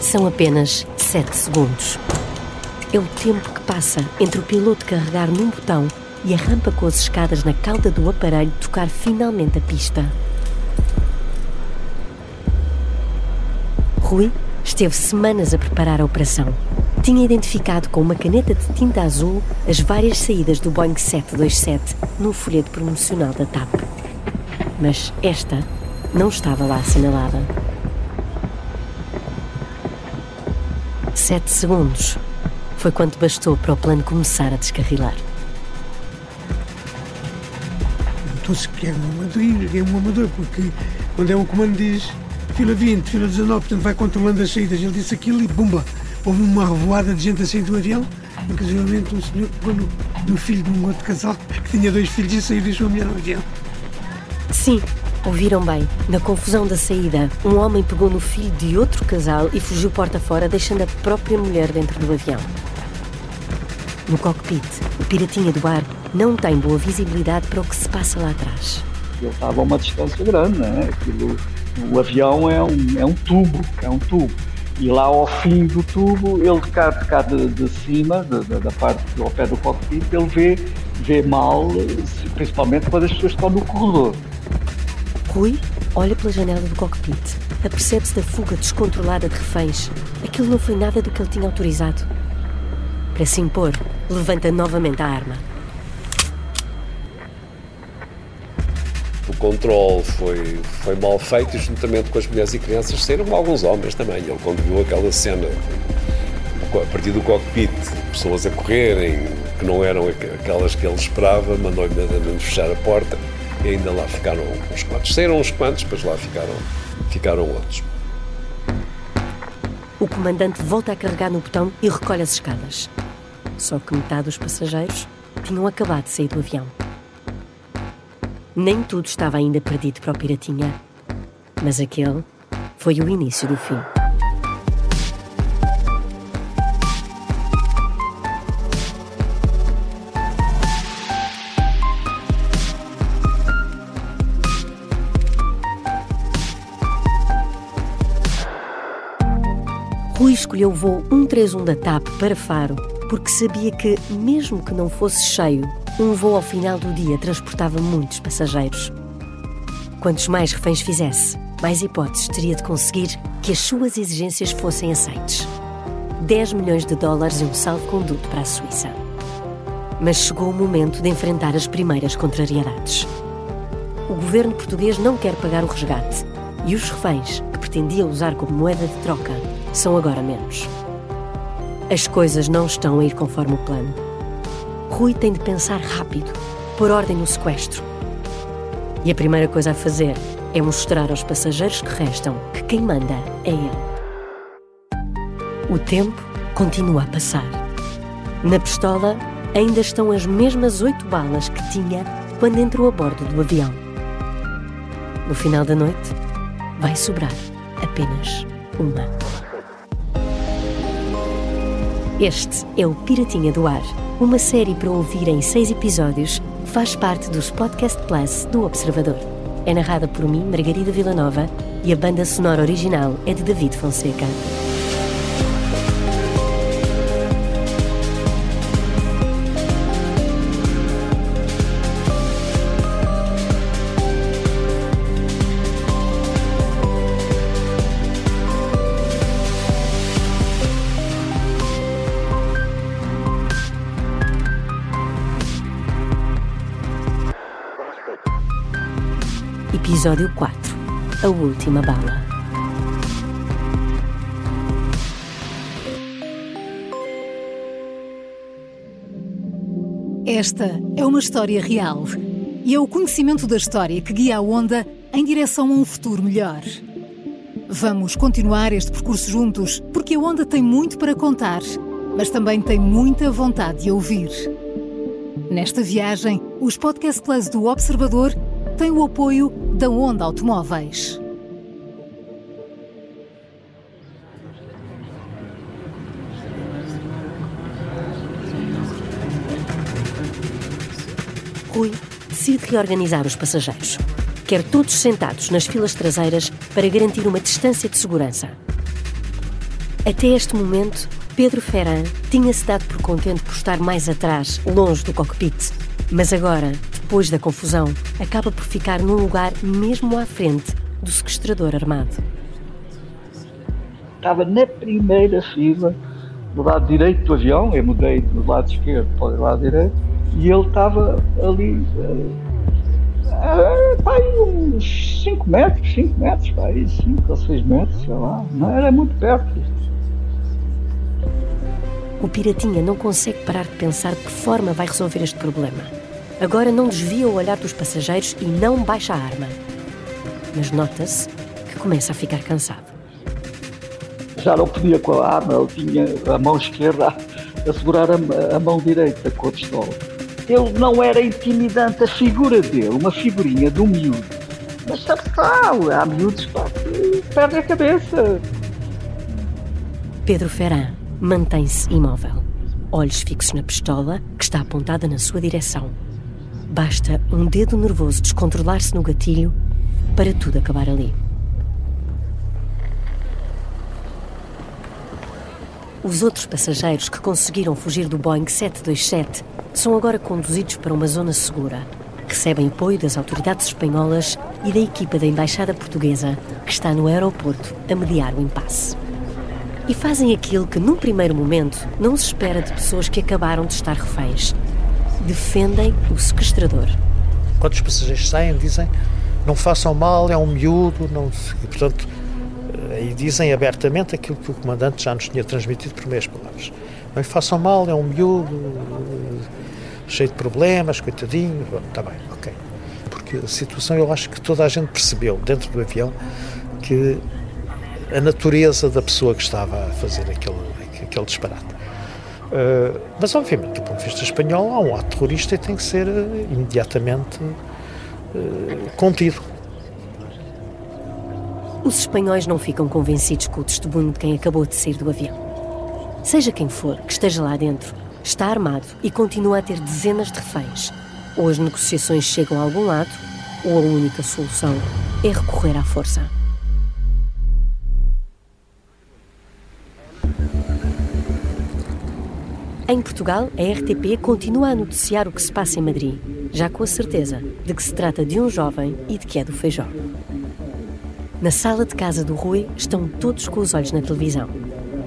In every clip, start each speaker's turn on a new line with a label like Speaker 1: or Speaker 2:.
Speaker 1: São apenas 7 segundos. É o tempo que passa entre o piloto carregar num botão e a rampa com as escadas na cauda do aparelho tocar finalmente a pista. Rui esteve semanas a preparar a operação. Tinha identificado com uma caneta de tinta azul as várias saídas do Boeing 727 num folheto promocional da TAP. Mas esta não estava lá assinalada. 7 segundos foi quanto bastou para o plano começar a descarrilar.
Speaker 2: Notou-se que é um amador, porque quando é um comando diz fila 20, fila 19, portanto vai controlando as saídas. Ele disse aquilo e bumba! Houve uma revoada de gente a sair do avião, inclusive um senhor pegou no filho de um outro casal que tinha 2 filhos e saiu e deixou a mulher no avião.
Speaker 1: Sim, ouviram bem. Na confusão da saída, um homem pegou no filho de outro casal e fugiu porta fora, deixando a própria mulher dentro do avião. No cockpit, o piratinha do ar não tem boa visibilidade para o que se passa lá atrás.
Speaker 3: Ele estava a uma distância grande, né? O avião é um tubo. E lá ao fim do tubo, ele cá de cima, da parte ao pé do cockpit, ele vê mal, principalmente quando as pessoas estão no corredor.
Speaker 1: Rui olha pela janela do cockpit, apercebe-se da fuga descontrolada de reféns. Aquilo não foi nada do que ele tinha autorizado. Para se impor, levanta novamente a arma.
Speaker 4: O controle foi mal feito, juntamente com as mulheres e crianças, saíram alguns homens também. Ele, quando viu aquela cena, a partir do cockpit, pessoas a correrem, que não eram aquelas que ele esperava, mandou imediatamente fechar a porta e ainda lá ficaram uns quantos. Saíram uns quantos, depois lá ficaram outros.
Speaker 1: O comandante volta a carregar no botão e recolhe as escadas. Só que metade dos passageiros tinham acabado de sair do avião. Nem tudo estava ainda perdido para o piratinha, mas aquele foi o início do fim. Rui escolheu o voo 131 da TAP para Faro porque sabia que, mesmo que não fosse cheio, um voo ao final do dia transportava muitos passageiros. Quantos mais reféns fizesse, mais hipóteses teria de conseguir que as suas exigências fossem aceites. 10 milhões de dólares e um salvo-conduto para a Suíça. Mas chegou o momento de enfrentar as primeiras contrariedades. O governo português não quer pagar o resgate e os reféns, que pretendia usar como moeda de troca, são agora menos. As coisas não estão a ir conforme o plano. Rui tem de pensar rápido, pôr ordem no sequestro. E a primeira coisa a fazer é mostrar aos passageiros que restam que quem manda é ele. O tempo continua a passar. Na pistola ainda estão as mesmas 8 balas que tinha quando entrou a bordo do avião. No final da noite, vai sobrar apenas uma. Este é o Piratinha do Ar, uma série para ouvir em 6 episódios que faz parte dos Podcast Plus do Observador. É narrada por mim, Margarida Villanova, e a banda sonora original é de David Fonseca. Episódio 4. A última bala.
Speaker 5: Esta é uma história real e é o conhecimento da história que guia a Onda em direção a um futuro melhor. Vamos continuar este percurso juntos, porque a Onda tem muito para contar, mas também tem muita vontade de ouvir. Nesta viagem, os Podcast Plus do Observador têm o apoio da Onda Automóveis.
Speaker 1: Rui decide reorganizar os passageiros. Quer todos sentados nas filas traseiras para garantir uma distância de segurança. Até este momento, Pedro Ferran tinha-se dado por contente por estar mais atrás, longe do cockpit. Mas agora, depois da confusão, acaba por ficar num lugar mesmo à frente do sequestrador armado.
Speaker 3: Estava na primeira fila, do lado direito do avião, eu mudei do lado esquerdo para o lado direito, e ele estava ali, aí uns 5 metros, aí 5 ou 6 metros, sei lá, não era muito perto.
Speaker 1: O piratinha não consegue parar de pensar de que forma vai resolver este problema. Agora não desvia o olhar dos passageiros e não baixa a arma. Mas nota-se que começa a ficar cansado.
Speaker 3: Já não podia com a arma, ele tinha a mão esquerda a segurar a mão direita com a pistola. Ele não era intimidante, a figura dele, uma figurinha de um miúdo. Mas sabe-se lá, há miúdos que perdem a cabeça.
Speaker 1: Pedro Ferran mantém-se imóvel, olhos fixos na pistola que está apontada na sua direção. Basta um dedo nervoso descontrolar-se no gatilho para tudo acabar ali. Os outros passageiros que conseguiram fugir do Boeing 727 são agora conduzidos para uma zona segura. Recebem apoio das autoridades espanholas e da equipa da Embaixada Portuguesa, que está no aeroporto a mediar o impasse. E fazem aquilo que, num primeiro momento, não se espera de pessoas que acabaram de estar reféns. Defendem o sequestrador.
Speaker 6: Quando os passageiros saem, dizem: não façam mal, é um miúdo, não... E, portanto, aí dizem abertamente aquilo que o comandante já nos tinha transmitido por meias palavras. Não façam mal, é um miúdo, cheio de problemas, coitadinho. Está bem, ok. Porque a situação, eu acho que toda a gente percebeu, dentro do avião, que a natureza da pessoa que estava a fazer aquele disparate. Mas, obviamente, do ponto de vista espanhol, há um ato terrorista e tem que ser imediatamente contido.
Speaker 1: Os espanhóis não ficam convencidos com o testemunho de quem acabou de sair do avião. Seja quem for que esteja lá dentro, está armado e continua a ter dezenas de reféns. Ou as negociações chegam a algum lado, ou a única solução é recorrer à força. Em Portugal, a RTP continua a noticiar o que se passa em Madrid, já com a certeza de que se trata de um jovem e de que é do Feijó. Na sala de casa do Rui estão todos com os olhos na televisão.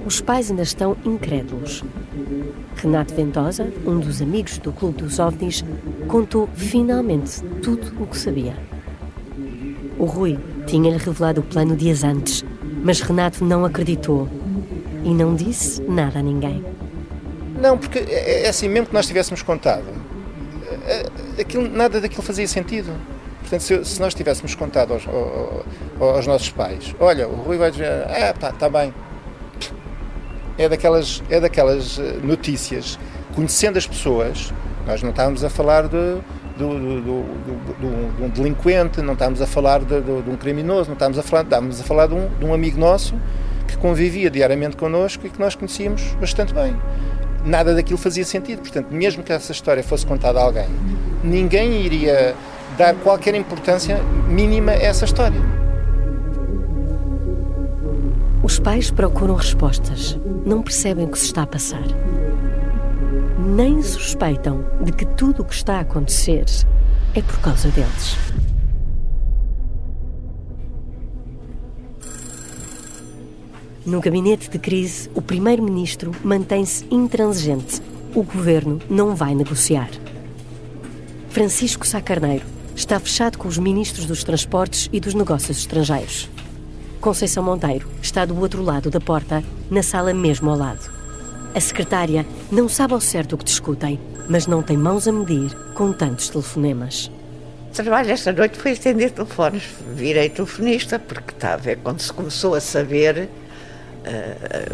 Speaker 1: Os pais ainda estão incrédulos. Renato Ventosa, um dos amigos do Clube dos OVNIs, contou finalmente tudo o que sabia. O Rui tinha-lhe revelado o plano dias antes, mas Renato não acreditou e não disse nada a ninguém.
Speaker 7: Não, porque é assim, mesmo que nós tivéssemos contado, nada daquilo fazia sentido. Portanto, se nós tivéssemos contado aos nossos pais, olha, o Rui vai dizer, está bem. É daquelas notícias, conhecendo as pessoas, nós não estávamos a falar de um delinquente, não estávamos a falar de um criminoso, estávamos a falar de um amigo nosso que convivia diariamente connosco e que nós conhecíamos bastante bem. Nada daquilo fazia sentido, portanto, mesmo que essa história fosse contada a alguém, ninguém iria dar qualquer importância mínima a essa história.
Speaker 1: Os pais procuram respostas, não percebem o que se está a passar. Nem suspeitam de que tudo o que está a acontecer é por causa deles. No gabinete de crise, o primeiro-ministro mantém-se intransigente. O governo não vai negociar. Francisco Sá Carneiro está fechado com os ministros dos Transportes e dos Negócios Estrangeiros. Conceição Monteiro está do outro lado da porta, na sala mesmo ao lado. A secretária não sabe ao certo o que discutem, mas não tem mãos a medir com tantos telefonemas.
Speaker 8: O trabalho esta noite foi atender telefones. Virei telefonista, porque está a ver, quando se começou a saber,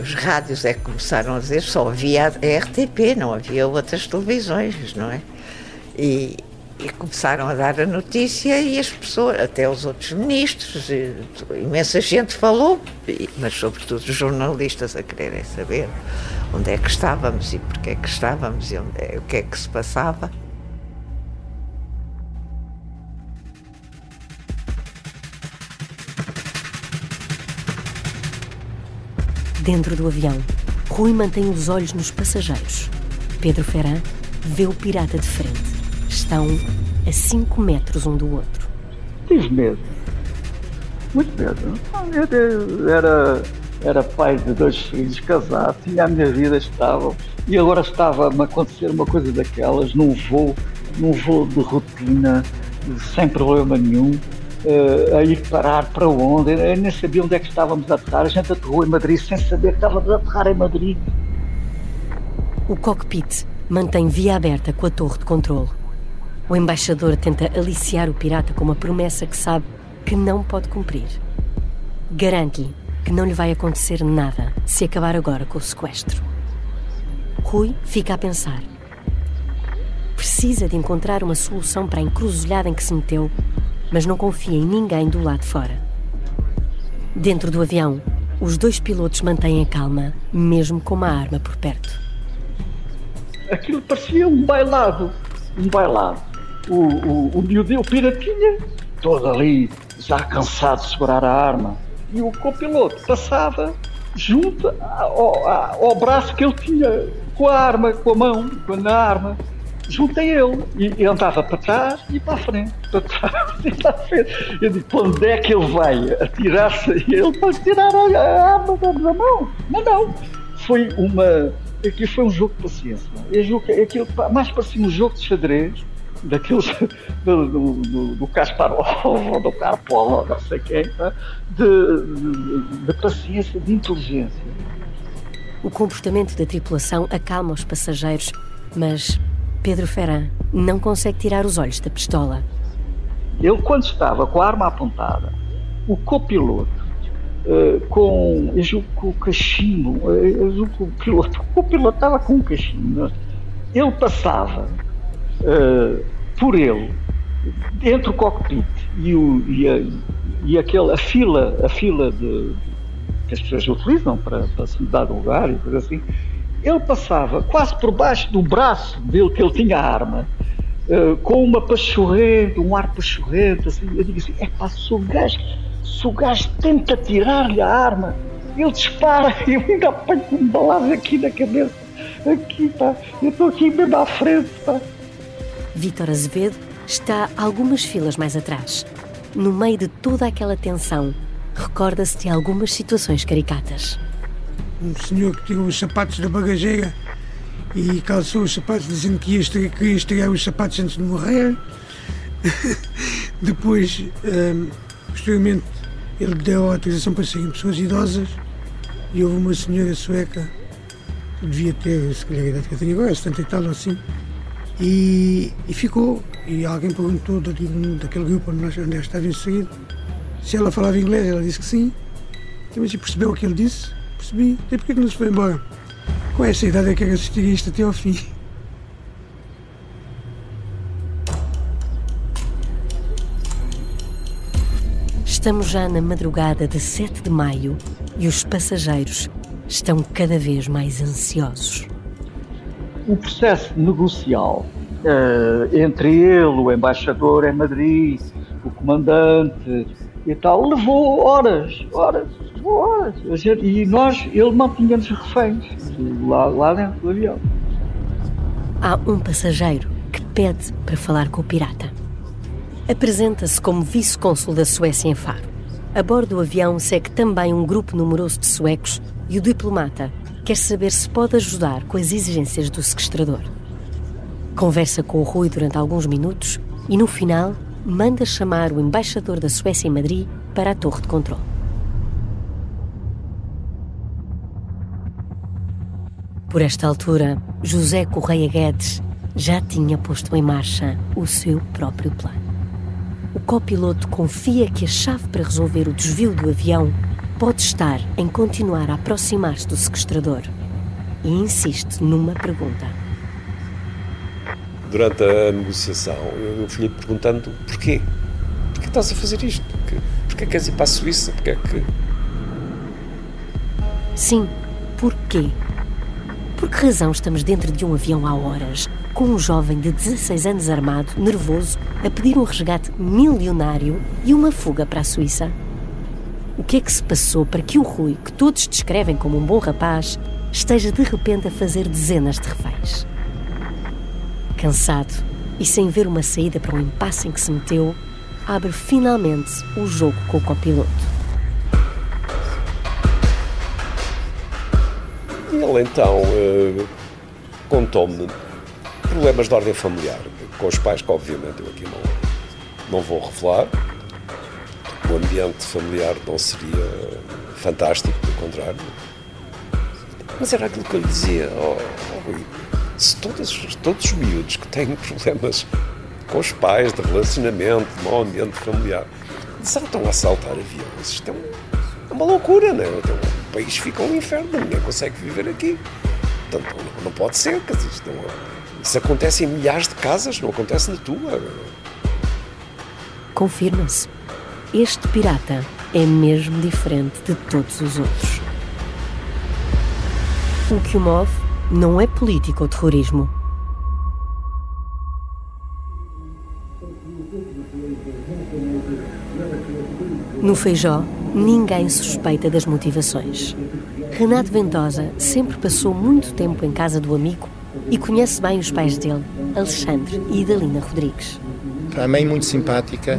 Speaker 8: os rádios é que começaram a dizer, só havia a RTP, não havia outras televisões, não é? E começaram a dar a notícia e as pessoas, até os outros ministros, imensa gente falou, mas sobretudo os jornalistas a quererem saber onde é que estávamos e porque é que estávamos e o que é que se passava.
Speaker 1: Dentro do avião, Rui mantém os olhos nos passageiros. Pedro Ferrand vê o pirata de frente. Estão a 5 metros um do outro.
Speaker 3: Tive medo. Muito medo. Era pai de 2 filhos, casado, tinha a minha vida estável e agora estava-me a acontecer uma coisa daquelas, num voo de rotina, sem problema nenhum, a ir parar para onde? Eu nem sabia onde é que estávamos a aterrar. A gente aterrou em Madrid sem saber que estávamos a aterrar em Madrid.
Speaker 1: O cockpit mantém via aberta com a torre de controle. O embaixador tenta aliciar o pirata com uma promessa que sabe que não pode cumprir. Garante-lhe que não lhe vai acontecer nada se acabar agora com o sequestro. Rui fica a pensar. Precisa de encontrar uma solução para a encruzilhada em que se meteu, mas não confia em ninguém do lado de fora. Dentro do avião, os 2 pilotos mantêm a calma, mesmo com uma arma por perto.
Speaker 3: Aquilo parecia um bailado. O miudinho, o piratinha, todo ali, já cansado de segurar a arma. E o copiloto passava junto ao braço que ele tinha, com a arma, com a mão, na arma, junto a ele. E andava para trás e para a frente, para trás e para a frente. Eu digo, quando é que ele vai atirar-se? E ele pode tirar a arma da mão. Mas não. Aquilo foi um jogo de paciência. Aquilo mais parecia um jogo de xadrez, daqueles do Kasparov ou do Karpov, não sei quem, de paciência, de inteligência.
Speaker 1: O comportamento da tripulação acalma os passageiros, mas Pedro Ferrand não consegue tirar os olhos da pistola.
Speaker 3: Ele, quando estava com a arma apontada, o copiloto, com o cachimbo, o copiloto estava com um cachimbo, ele passava por ele, entre o cockpit e a fila que as pessoas utilizam para se mudar de lugar e coisa assim, ele passava quase por baixo do braço dele, que ele tinha a arma, com uma pachorrente, um ar pachorrente, assim. Eu digo assim, se o gajo tenta tirar-lhe a arma, ele dispara e eu ainda apanho com um balazo aqui na cabeça. Aqui, pá, eu estou aqui mesmo à frente, pá.
Speaker 1: Vítor Azevedo está algumas filas mais atrás. No meio de toda aquela tensão, recorda-se de algumas situações caricatas.
Speaker 2: Um senhor que tirou os sapatos da bagageira e calçou os sapatos dizendo que queria estrear os sapatos antes de morrer. Depois, posteriormente, ele deu a autorização para serem pessoas idosas e houve uma senhora sueca que devia ter, se calhar, a idade que eu tenho agora, 70 e tal ou assim, e ficou. E alguém perguntou daquele grupo onde eu estava inserido se ela falava inglês. Ela disse que sim. Mas percebeu o que ele disse? Percebi. E porquê que não se foi embora? Com essa idade eu quero assistir a isto até ao fim.
Speaker 1: Estamos já na madrugada de 7 de maio e os passageiros estão cada vez mais ansiosos.
Speaker 3: O processo negocial entre ele, o embaixador em Madrid, o comandante e tal, levou horas. E ele mantinha-nos reféns lá dentro do avião.
Speaker 1: Há um passageiro que pede para falar com o pirata. Apresenta-se como vice-cônsul da Suécia em Faro. A bordo do avião segue também um grupo numeroso de suecos e o diplomata quer saber se pode ajudar com as exigências do sequestrador. Conversa com o Rui durante alguns minutos e, no final, manda chamar o embaixador da Suécia em Madrid para a torre de controle. Por esta altura, José Correia Guedes já tinha posto em marcha o seu próprio plano. O copiloto confia que a chave para resolver o desvio do avião pode estar em continuar a aproximar-se do sequestrador e insiste numa pergunta.
Speaker 4: Durante a negociação, eu fui-lhe perguntando porquê. Porquê estás a fazer isto? Porquê queres ir para a Suíça?
Speaker 1: Sim, porquê? Por que razão estamos dentro de um avião há horas, com um jovem de 16 anos armado, nervoso, a pedir um resgate milionário e uma fuga para a Suíça? O que é que se passou para que o Rui, que todos descrevem como um bom rapaz, esteja de repente a fazer dezenas de reféns? Cansado e sem ver uma saída para o impasse em que se meteu, abre finalmente o jogo com o copiloto.
Speaker 4: Ele então contou-me problemas de ordem familiar com os pais, que obviamente eu aqui não vou revelar. O ambiente familiar não seria fantástico, pelo contrário. Mas era aquilo que eu lhe dizia, Rui, se todos os miúdos que têm problemas com os pais, de relacionamento, de mau ambiente familiar, desatam a assaltar aviões, isto é uma loucura, não é? Então, o país fica um inferno, ninguém consegue viver aqui. Portanto, não pode ser, quer dizer, isso acontece em milhares de casas, não acontece na tua.
Speaker 1: Confirma-se. Este pirata é mesmo diferente de todos os outros. O que o move não é política ou terrorismo. No Feijó, ninguém suspeita das motivações. Renato Ventosa sempre passou muito tempo em casa do amigo e conhece bem os pais dele, Alexandre e Idalina Rodrigues.
Speaker 7: A mãe muito simpática,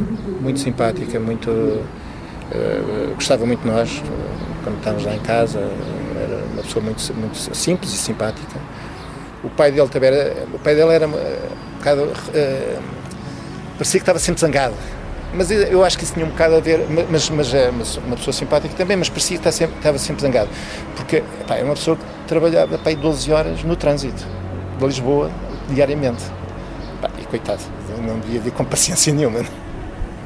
Speaker 7: gostava muito de nós, quando estávamos lá em casa, era uma pessoa muito simples e simpática. O pai dele também era um bocado, parecia que estava sempre zangado, mas eu acho que isso tinha um bocado a ver, mas uma pessoa simpática também, mas parecia que estava sempre zangado, porque é uma pessoa que trabalhava 12 horas no trânsito de Lisboa, diariamente. E coitado, não devia vir com paciência nenhuma.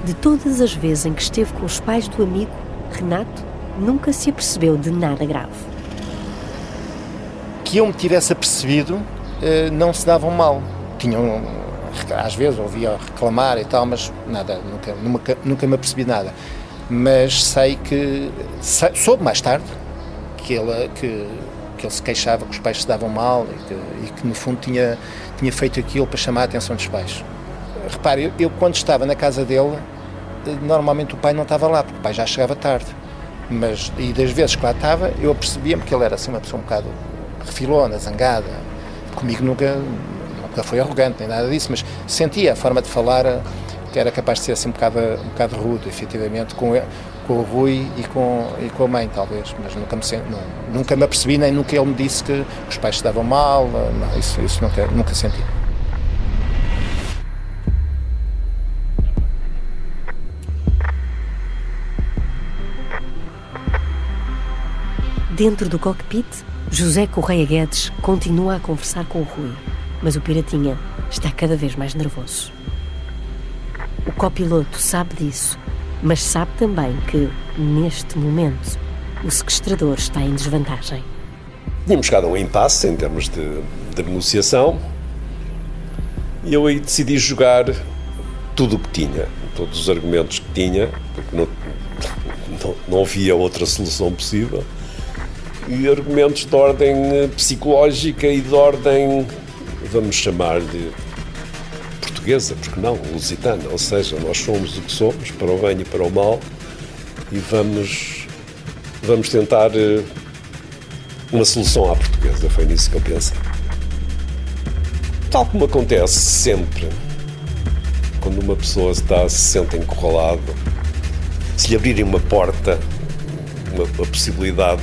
Speaker 1: De todas as vezes em que esteve com os pais do amigo, Renato nunca se apercebeu de nada grave.
Speaker 7: Que eu me tivesse apercebido, não se davam mal. Às vezes ouvia reclamar e tal, mas nada, nunca me apercebi nada. Mas sei que soube mais tarde que ele se queixava que os pais se davam mal e que no fundo tinha feito aquilo para chamar a atenção dos pais. Repare, eu quando estava na casa dele, normalmente o pai não estava lá, porque o pai já chegava tarde. E das vezes que lá estava, eu apercebia-me que ele era assim uma pessoa um bocado refilona, zangada. Comigo nunca foi arrogante, nem nada disso, mas sentia a forma de falar que era capaz de ser assim um bocado rude, efetivamente, com o Rui e com a mãe, talvez, mas nunca me apercebi, nem nunca ele me disse que os pais se davam mal, não, isso nunca senti.
Speaker 1: Dentro do cockpit, José Correia Guedes continua a conversar com o Rui, mas o piratinha está cada vez mais nervoso. O copiloto sabe disso, mas sabe também que, neste momento, o sequestrador está em desvantagem.
Speaker 4: Tínhamos chegado a um impasse em termos de negociação e eu aí decidi jogar tudo o que tinha, todos os argumentos que tinha, porque não havia outra solução possível, e argumentos de ordem psicológica e de ordem, vamos chamar-lhe, portuguesa, porque não, lusitana, ou seja, nós somos o que somos, para o bem e para o mal, e vamos tentar uma solução à portuguesa, foi nisso que eu pensei. Tal como acontece sempre, quando uma pessoa se sente encurralado, se lhe abrirem uma porta, uma possibilidade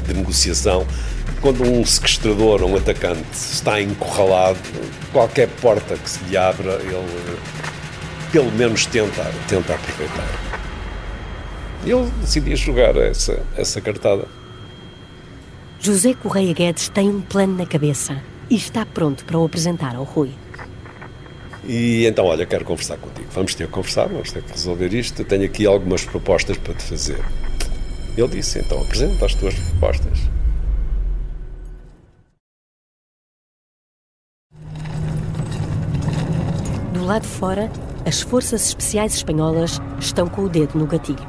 Speaker 4: de negociação, quando um sequestrador ou um atacante está encurralado, qualquer porta que se lhe abra, ele pelo menos tenta aproveitar. Eu decidi jogar essa cartada.
Speaker 1: José Correia Guedes tem um plano na cabeça e está pronto para o apresentar ao Rui.
Speaker 4: E então, olha, quero conversar contigo. Vamos ter que conversar, vamos ter que resolver isto. Eu tenho aqui algumas propostas para te fazer. Ele disse, então, apresenta as tuas propostas.
Speaker 1: Do lado de fora, as forças especiais espanholas estão com o dedo no gatilho.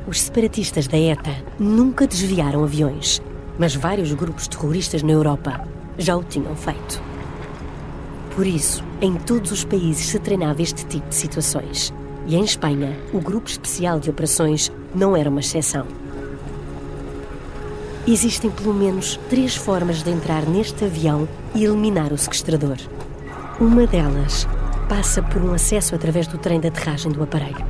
Speaker 1: Os separatistas da ETA nunca desviaram aviões, mas vários grupos terroristas na Europa já o tinham feito. Por isso, em todos os países se treinava este tipo de situações. E em Espanha, o Grupo Especial de Operações não era uma exceção. Existem pelo menos 3 formas de entrar neste avião e eliminar o sequestrador. Uma delas passa por um acesso através do trem de aterragem do aparelho.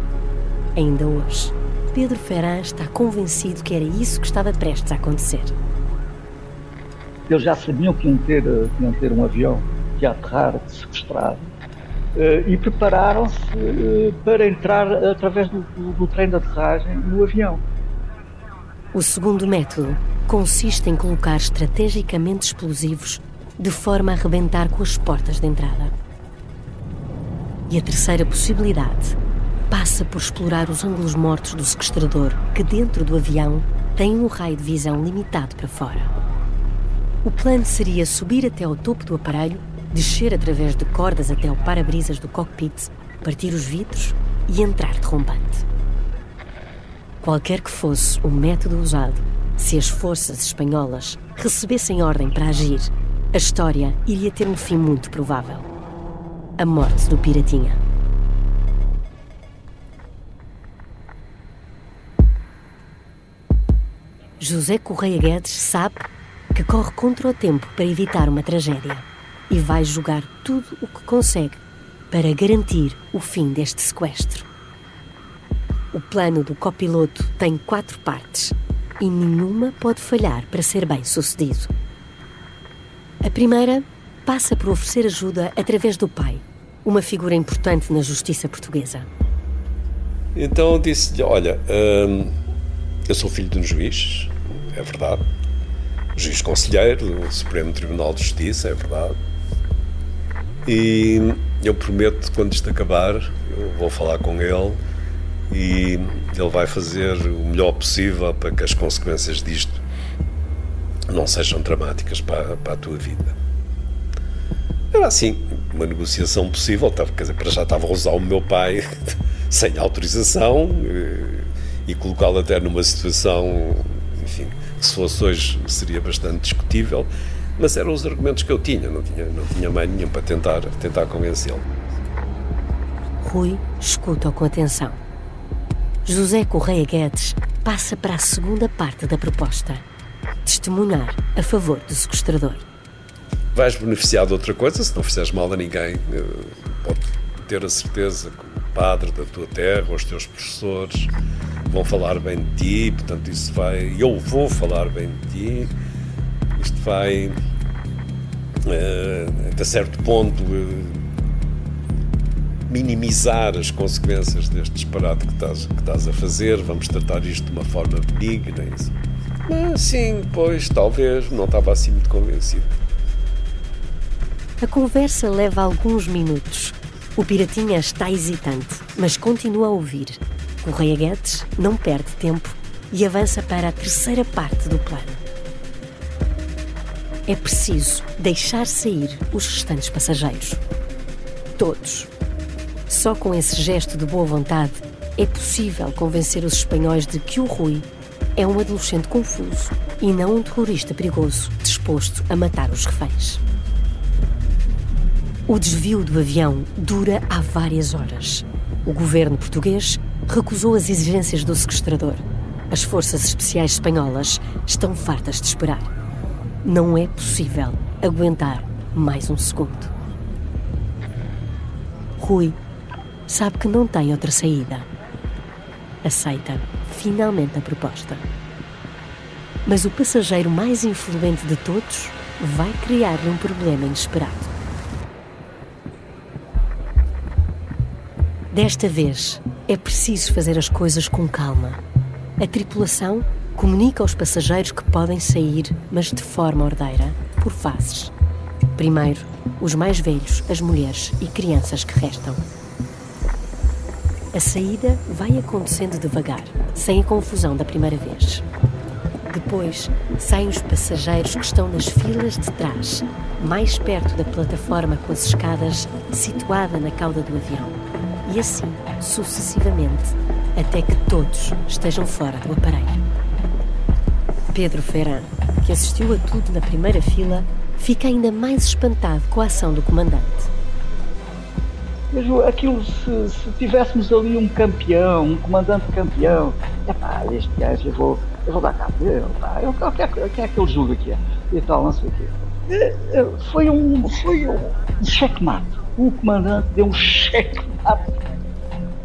Speaker 1: Ainda hoje, Pedro Ferrand está convencido que era isso que estava prestes a acontecer.
Speaker 3: Eles já sabiam que iam ter um avião que ia aterrar, sequestrado, e prepararam-se para entrar através do trem de aterragem no avião.
Speaker 1: O segundo método consiste em colocar estrategicamente explosivos de forma a arrebentar com as portas de entrada. E a terceira possibilidade passa por explorar os ângulos mortos do sequestrador, que dentro do avião tem um raio de visão limitado para fora. O plano seria subir até ao topo do aparelho, descer através de cordas até ao para-brisas do cockpit, partir os vidros e entrar derrombante. Qualquer que fosse o método usado, se as forças espanholas recebessem ordem para agir, a história iria ter um fim muito provável: a morte do Piratinha. José Correia Guedes sabe que corre contra o tempo para evitar uma tragédia e vai jogar tudo o que consegue para garantir o fim deste sequestro. O plano do copiloto tem 4 partes e nenhuma pode falhar para ser bem sucedido. A primeira passa por oferecer ajuda através do pai, uma figura importante na justiça portuguesa.
Speaker 4: Então disse-lhe: olha, eu sou filho de um juiz, é verdade. Juiz conselheiro do Supremo Tribunal de Justiça, é verdade. E eu prometo, quando isto acabar, eu vou falar com ele e ele vai fazer o melhor possível para que as consequências disto não sejam dramáticas para a tua vida. Era assim, uma negociação possível. Quer dizer, para já estava a usar o meu pai sem autorização e colocá-lo até numa situação, enfim, que se fosse hoje seria bastante discutível, mas eram os argumentos que eu tinha, não tinha mais nenhum para tentar convencê-lo.
Speaker 1: Rui escuta-o com atenção. José Correia Guedes passa para a segunda parte da proposta: testemunhar a favor do sequestrador.
Speaker 4: Vais beneficiar de outra coisa se não fizeres mal a ninguém. Pode ter a certeza que o padre da tua terra, os teus professores vão falar bem de ti, portanto eu vou falar bem de ti, isto vai até certo ponto minimizar as consequências deste disparate que estás a fazer, vamos tratar isto de uma forma benigna. Sim, pois, talvez, não estava assim muito convencido.
Speaker 1: A conversa leva alguns minutos. O Piratinha está hesitante, mas continua a ouvir. Correia Guedes não perde tempo e avança para a terceira parte do plano. É preciso deixar sair os restantes passageiros. Todos. Só com esse gesto de boa vontade é possível convencer os espanhóis de que o Rui é um adolescente confuso e não um terrorista perigoso disposto a matar os reféns. O desvio do avião dura há várias horas. O governo português recusou as exigências do sequestrador. As forças especiais espanholas estão fartas de esperar. Não é possível aguentar mais um segundo. Rui sabe que não tem outra saída. Aceita finalmente a proposta. Mas o passageiro mais influente de todos vai criar-lhe um problema inesperado. Desta vez, é preciso fazer as coisas com calma. A tripulação comunica aos passageiros que podem sair, mas de forma ordeira, por fases. Primeiro, os mais velhos, as mulheres e crianças que restam. A saída vai acontecendo devagar, sem a confusão da primeira vez. Depois, saem os passageiros que estão nas filas de trás, mais perto da plataforma com as escadas situada na cauda do avião. E assim, sucessivamente, até que todos estejam fora do aparelho. Pedro Ferrand, que assistiu a tudo na primeira fila, fica ainda mais espantado com a ação do comandante.
Speaker 3: Vejo aquilo, se tivéssemos ali um campeão, um comandante campeão, este gajo, eu vou dar cabo dele, o que é que ele julga que é? E tal, não sei o quê. Foi um checkmate. O comandante deu um checkmate.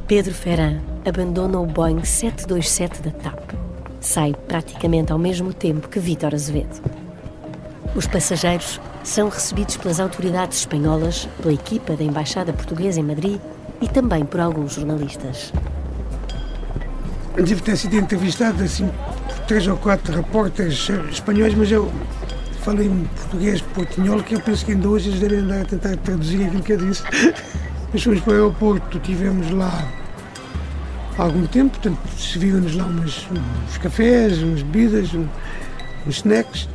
Speaker 1: Pedro Ferran abandona o Boeing 727 da TAP. Sai praticamente ao mesmo tempo que Vítor Azevedo. Os passageiros são recebidos pelas autoridades espanholas, pela equipa da Embaixada Portuguesa em Madrid e também por alguns jornalistas.
Speaker 2: Devo ter sido entrevistado assim por 3 ou 4 repórteres espanhóis, mas eu falei em português portunhol, que eu penso que ainda hoje eles devem andar a tentar traduzir aquilo que eu disse. Nós fomos para o aeroporto, estivemos lá há algum tempo, portanto, serviram-nos lá uns cafés, umas bebidas, uns snacks.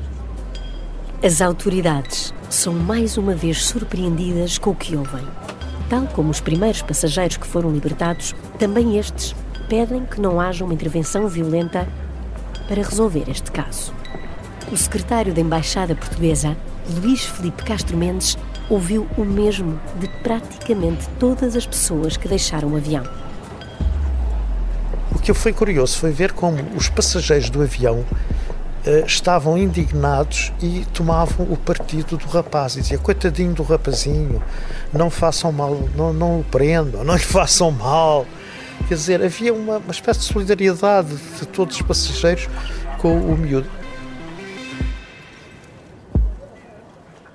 Speaker 1: As autoridades são mais uma vez surpreendidas com o que ouvem. Tal como os primeiros passageiros que foram libertados, também estes pedem que não haja uma intervenção violenta para resolver este caso. O secretário da Embaixada Portuguesa, Luís Filipe Castro Mendes, ouviu o mesmo de praticamente todas as pessoas que deixaram o avião.
Speaker 6: O que foi curioso foi ver como os passageiros do avião estavam indignados e tomavam o partido do rapaz e diziam: coitadinho do rapazinho, não façam mal, não o prendam, não lhe façam mal. Quer dizer, havia uma espécie de solidariedade de todos os passageiros com o miúdo.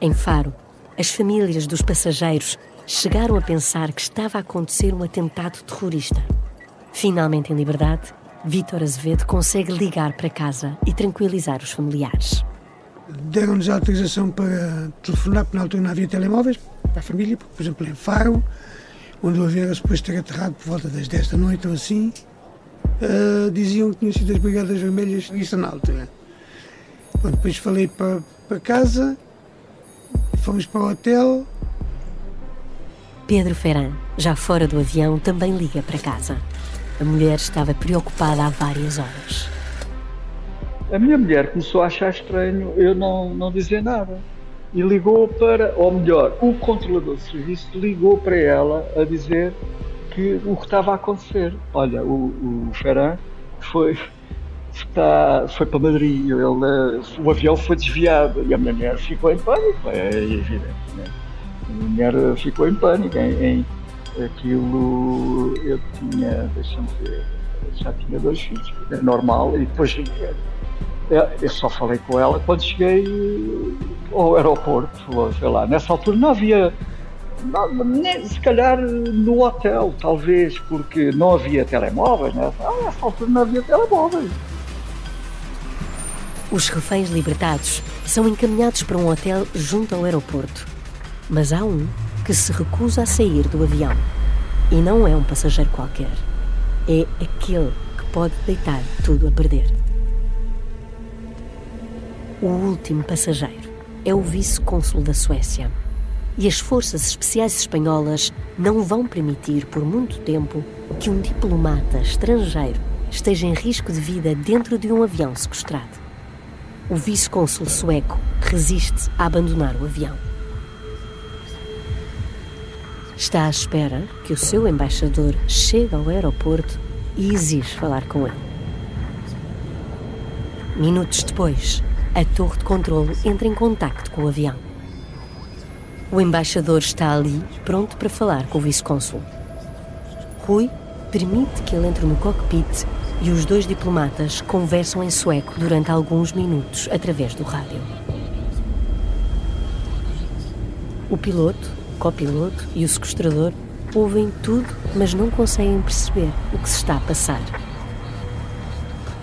Speaker 1: Em Faro, as famílias dos passageiros chegaram a pensar que estava a acontecer um atentado terrorista. Finalmente em liberdade, Vítor Azevedo consegue ligar para casa e tranquilizar os familiares.
Speaker 2: Deram-nos a autorização para telefonar, porque na altura não havia telemóveis para a família, porque, por exemplo, em Faro, onde o avião era suposto ter aterrado por volta das 10 da noite ou assim, diziam que tinham sido as Brigadas Vermelhas, isso na altura. Bom, depois falei para casa, fomos para o hotel.
Speaker 1: Pedro Ferran, já fora do avião, também liga para casa. A mulher estava preocupada há várias horas.
Speaker 3: A minha mulher começou a achar estranho eu não dizer nada. E ligou para, ou melhor, o controlador de serviço ligou para ela a dizer que o que estava a acontecer. Olha, o Ferran foi para Madrid, o avião foi desviado e a minha mulher ficou em pânico, é evidente. Né? A minha mulher ficou em pânico, aquilo eu tinha, deixa-me ver, já tinha 2 filhos, é normal, e depois eu só falei com ela quando cheguei ao aeroporto, ou sei lá, nessa altura não havia, se calhar no hotel, talvez, porque não havia telemóveis, né? Nessa altura não havia telemóveis.
Speaker 1: Os reféns libertados são encaminhados para um hotel junto ao aeroporto, mas há um que se recusa a sair do avião. E não é um passageiro qualquer. É aquele que pode deitar tudo a perder. O último passageiro é o vice-cônsul da Suécia. E as forças especiais espanholas não vão permitir por muito tempo que um diplomata estrangeiro esteja em risco de vida dentro de um avião sequestrado. O vice-cônsul sueco resiste a abandonar o avião. Está à espera que o seu embaixador chegue ao aeroporto e exige falar com ele. Minutos depois, a torre de controlo entra em contacto com o avião. O embaixador está ali, pronto para falar com o vice-cônsul. Rui permite que ele entre no cockpit e os 2 diplomatas conversam em sueco durante alguns minutos através do rádio. O piloto, o copiloto e o sequestrador ouvem tudo, mas não conseguem perceber o que se está a passar.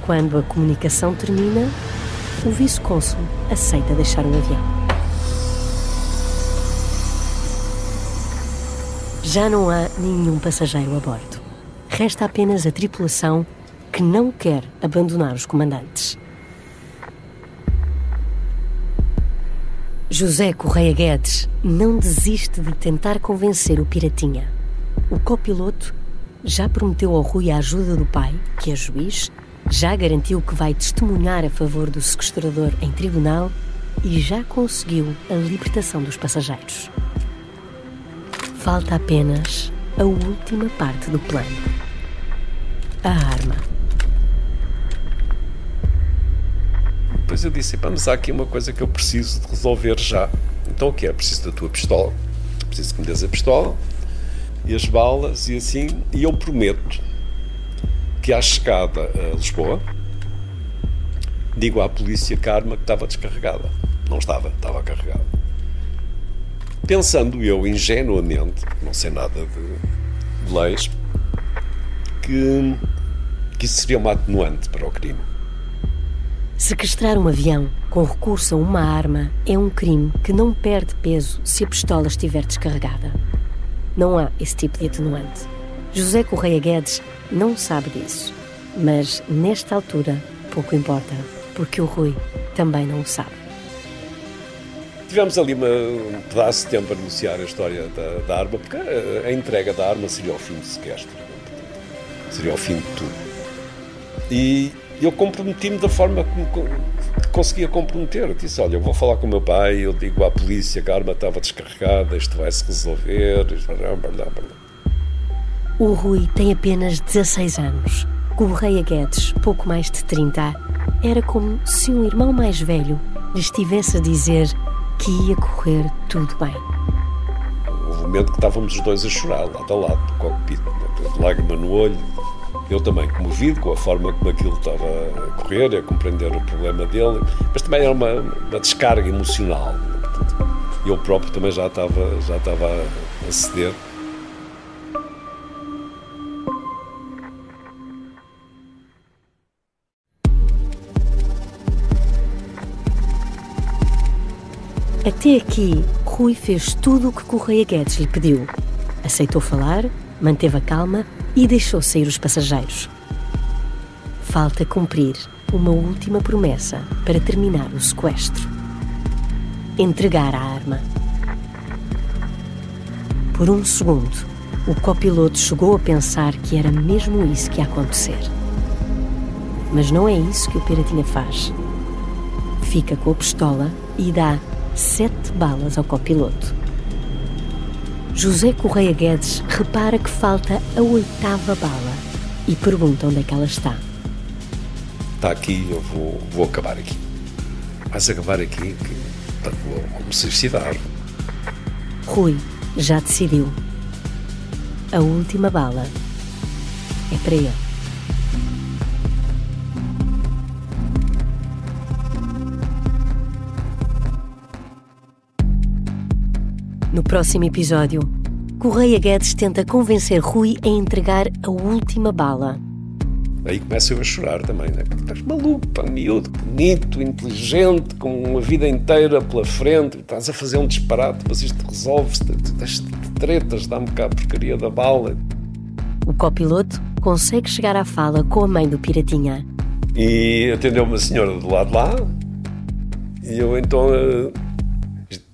Speaker 1: Quando a comunicação termina, o vice-cônsul aceita deixar o avião. Já não há nenhum passageiro a bordo. Resta apenas a tripulação que não quer abandonar os comandantes. José Correia Guedes não desiste de tentar convencer o piratinha. O copiloto já prometeu ao Rui a ajuda do pai, que é juiz, já garantiu que vai testemunhar a favor do sequestrador em tribunal e já conseguiu a libertação dos passageiros. Falta apenas a última parte do plano. A arma.
Speaker 4: Depois eu disse, mas há aqui uma coisa que eu preciso de resolver já. Então o que é? Preciso da tua pistola. Preciso que me des a pistola e as balas e assim. E eu prometo que à chegada a Lisboa digo à polícia que a arma que estava descarregada. Não estava, estava carregada. Pensando eu ingenuamente, não sei nada de leis, que isso seria uma atenuante para o crime.
Speaker 1: Sequestrar um avião com recurso a uma arma é um crime que não perde peso se a pistola estiver descarregada. Não há esse tipo de atenuante. José Correia Guedes não sabe disso, mas nesta altura pouco importa, porque o Rui também não o sabe.
Speaker 4: Tivemos ali um pedaço de tempo a negociar a história da arma, porque a entrega da arma seria o fim do sequestro. Seria o fim de tudo. E eu comprometi-me da forma que conseguia comprometer. Eu disse, olha, eu vou falar com o meu pai, eu digo à polícia que a arma estava descarregada, isto vai-se resolver.
Speaker 1: O Rui tem apenas 16 anos. Correia Guedes, pouco mais de 30, era como se um irmão mais velho lhe estivesse a dizer que ia correr tudo bem.
Speaker 4: Houve um momento que estávamos os dois a chorar, lado a lado, do cockpit, lágrima no olho. Eu também comovido com a forma como aquilo estava a correr, a compreender o problema dele, mas também era uma descarga emocional. Eu próprio também já estava a ceder.
Speaker 1: Até aqui, Rui fez tudo o que Correia Guedes lhe pediu. Aceitou falar, manteve a calma e deixou sair os passageiros. Falta cumprir uma última promessa para terminar o sequestro. Entregar a arma. Por um segundo, o copiloto chegou a pensar que era mesmo isso que ia acontecer. Mas não é isso que o Piratinha faz. Fica com a pistola e dá 7 balas ao copiloto. José Correia Guedes repara que falta a 8ª bala e pergunta onde é que ela está.
Speaker 4: Está aqui, eu vou acabar aqui. Vais acabar aqui, vou me suicidar.
Speaker 1: Rui já decidiu. A última bala é para ele. No próximo episódio, Correia Guedes tenta convencer Rui a entregar a última bala.
Speaker 4: Aí começo eu a chorar também, né? Porque estás maluco, pá, miúdo, bonito, inteligente, com uma vida inteira pela frente, estás a fazer um disparate, mas isto resolve-se, tens tretas, dá-me cá a porcaria da bala.
Speaker 1: O copiloto consegue chegar à fala com a mãe do Piratinha.
Speaker 4: E atendeu uma senhora do lado de lá, e eu então...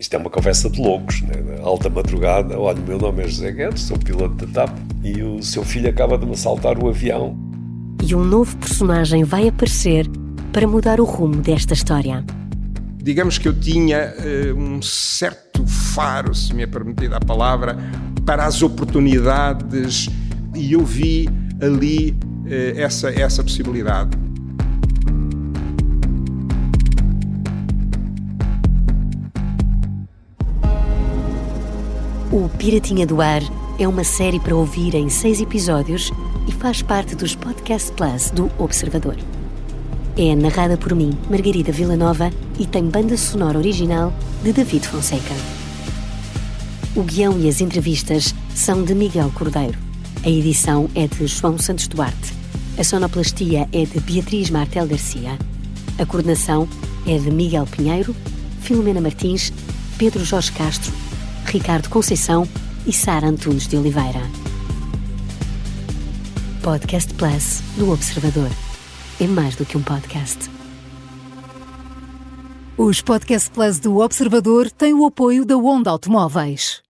Speaker 4: Isto é uma conversa de loucos, né? Alta madrugada. Olha, o meu nome é José Guedes, sou piloto da TAP e o seu filho acaba de me assaltar o avião.
Speaker 1: E um novo personagem vai aparecer para mudar o rumo desta história.
Speaker 9: Digamos que eu tinha um certo faro, se me é permitida a palavra, para as oportunidades e eu vi ali essa possibilidade.
Speaker 1: O Piratinha do Ar é uma série para ouvir em 6 episódios e faz parte dos Podcast Plus do Observador. É narrada por mim, Margarida Villanova, e tem banda sonora original de David Fonseca. O guião e as entrevistas são de Miguel Cordeiro. A edição é de João Santos Duarte. A sonoplastia é de Beatriz Martel Garcia. A coordenação é de Miguel Pinheiro, Filomena Martins, Pedro Jorge Castro, Ricardo Conceição e Sara Antunes de Oliveira. Podcast Plus do Observador. É mais do que um podcast.
Speaker 5: Os Podcast Plus do Observador têm o apoio da Onda Automóveis.